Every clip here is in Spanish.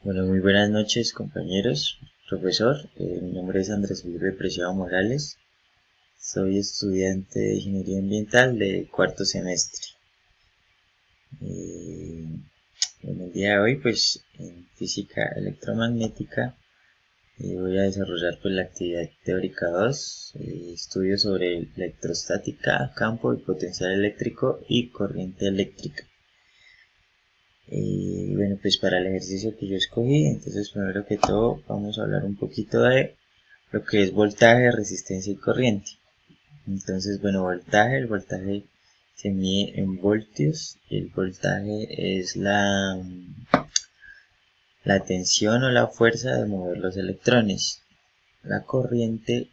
Bueno, muy buenas noches compañeros, profesor. Mi nombre es Andrés Felipe Preciado Morales. Soy estudiante de Ingeniería Ambiental de cuarto semestre. En el día de hoy, pues en física electromagnética, voy a desarrollar pues la actividad teórica 2. Estudio sobre electrostática, campo y potencial eléctrico y corriente eléctrica. Bueno, pues para el ejercicio que yo escogí, entonces primero que todo vamos a hablar un poquito de lo que es voltaje, resistencia y corriente. Entonces, bueno, el voltaje se mide en voltios. El voltaje es la tensión o la fuerza de mover los electrones. La corriente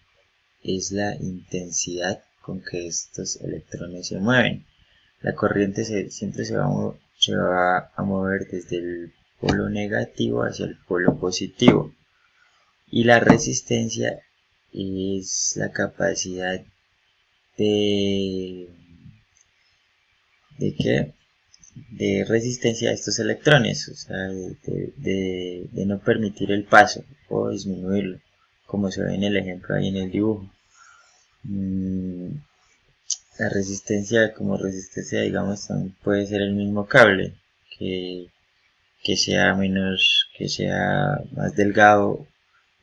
es la intensidad con que estos electrones se mueven. La corriente siempre se va a mover desde el polo negativo hacia el polo positivo. Y la resistencia es la capacidad de, ¿de de resistencia a estos electrones, o sea, de no permitir el paso o disminuirlo, como se ve en el ejemplo ahí en el dibujo. La resistencia, como resistencia, digamos, también puede ser el mismo cable, que, que sea que sea más delgado.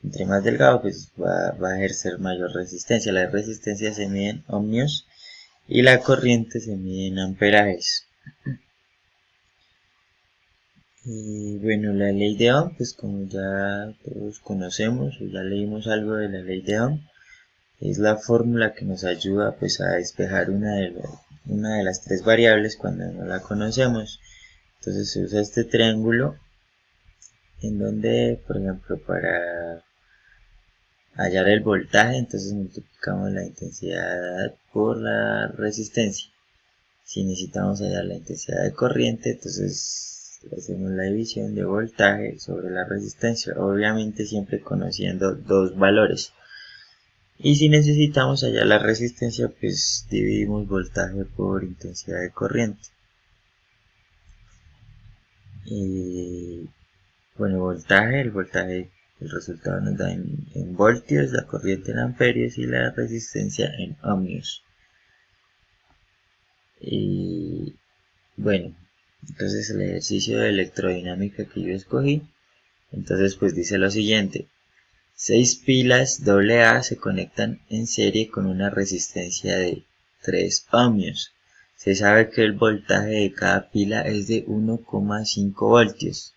Entre más delgado, pues va a ejercer mayor resistencia. La resistencia se mide en ohmios y la corriente se mide en amperajes. Y bueno, la ley de Ohm, pues como ya todos conocemos o ya leímos algo de la ley de Ohm, es la fórmula que nos ayuda pues a despejar una de las tres variables cuando no la conocemos. Entonces se usa este triángulo en donde, por ejemplo, para hallar el voltaje, entonces multiplicamos la intensidad por la resistencia. Si necesitamos hallar la intensidad de corriente, entonces hacemos la división de voltaje sobre la resistencia, obviamente siempre conociendo dos valores. Y si necesitamos hallar la resistencia, pues dividimos voltaje por intensidad de corriente. Y bueno, el resultado nos da en voltios, la corriente en amperios y la resistencia en ohmios. Y bueno, entonces el ejercicio de electrodinámica que yo escogí, entonces pues dice lo siguiente: 6 pilas AA se conectan en serie con una resistencia de 3 ohmios. Se sabe que el voltaje de cada pila es de 1,5 voltios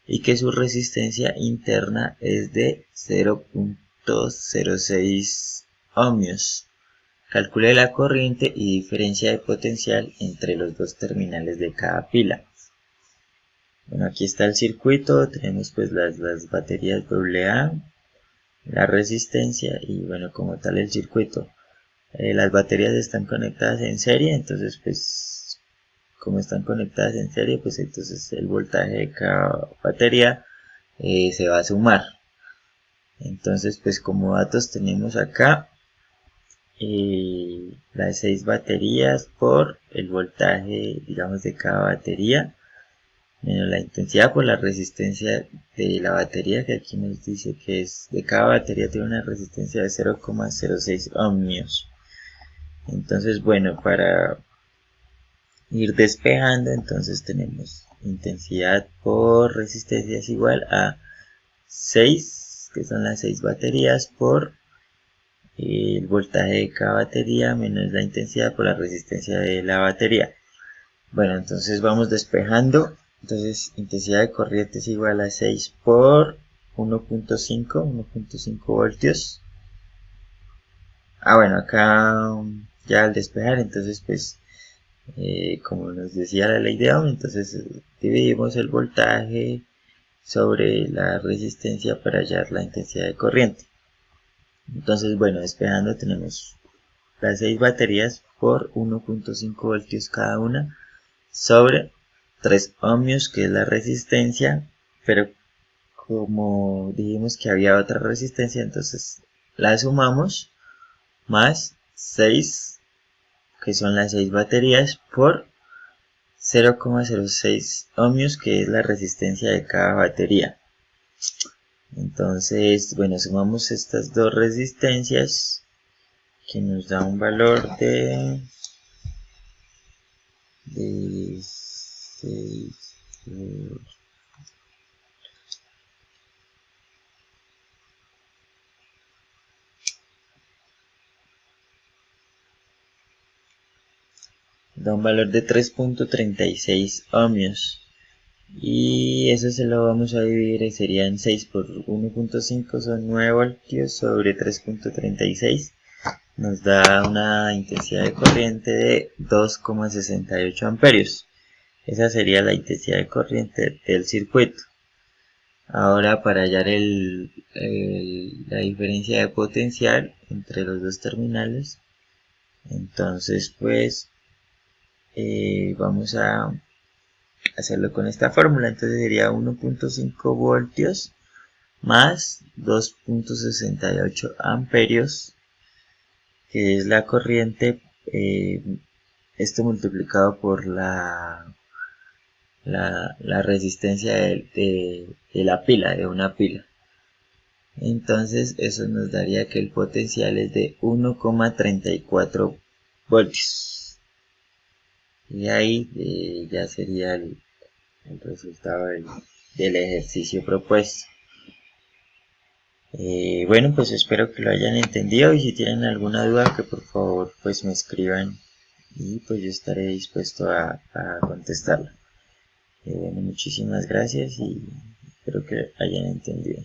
y que su resistencia interna es de 0,06 ohmios. Calcule la corriente y diferencia de potencial entre los dos terminales de cada pila. Bueno, aquí está el circuito, tenemos pues las baterías AA, la resistencia y bueno, como tal el circuito. Las baterías están conectadas en serie, entonces pues como están conectadas en serie, pues entonces el voltaje de cada batería se va a sumar. Entonces pues como datos tenemos acá las 6 baterías por el voltaje, digamos, de cada batería, menos la intensidad por la resistencia de la batería, que aquí nos dice que es de cada batería tiene una resistencia de 0,06 ohmios. Entonces, bueno, para ir despejando, entonces tenemos intensidad por resistencia es igual a 6, que son las 6 baterías, por el voltaje de cada batería menos la intensidad por la resistencia de la batería. Bueno, entonces vamos despejando. Entonces intensidad de corriente es igual a 6 por 1.5 voltios. Bueno, acá ya al despejar, entonces pues como nos decía la ley de Ohm, entonces dividimos el voltaje sobre la resistencia para hallar la intensidad de corriente. Entonces, bueno, despejando tenemos las 6 baterías por 1.5 voltios cada una sobre 3 ohmios, que es la resistencia, pero como dijimos que había otra resistencia, entonces la sumamos más 6, que son las 6 baterías, por 0,06 ohmios, que es la resistencia de cada batería. Entonces, bueno, sumamos estas dos resistencias que nos da un valor de 6 da un valor de 3.36 ohmios. Y eso se lo vamos a dividir, serían 6 por 1.5, son 9 voltios sobre 3.36. Nos da una intensidad de corriente de 2,68 amperios. Esa sería la intensidad de corriente del circuito. Ahora, para hallar la diferencia de potencial entre los dos terminales, entonces pues vamos a hacerlo con esta fórmula. Entonces sería 1.5 voltios más 2.68 amperios, que es la corriente, esto multiplicado por la resistencia de la pila, de una pila. Entonces eso nos daría que el potencial es de 1,34 voltios. Y ahí ya sería el resultado del ejercicio propuesto. Bueno, pues espero que lo hayan entendido, y si tienen alguna duda, que por favor pues me escriban, y pues yo estaré dispuesto a contestarla. Bueno, muchísimas gracias y espero que hayan entendido.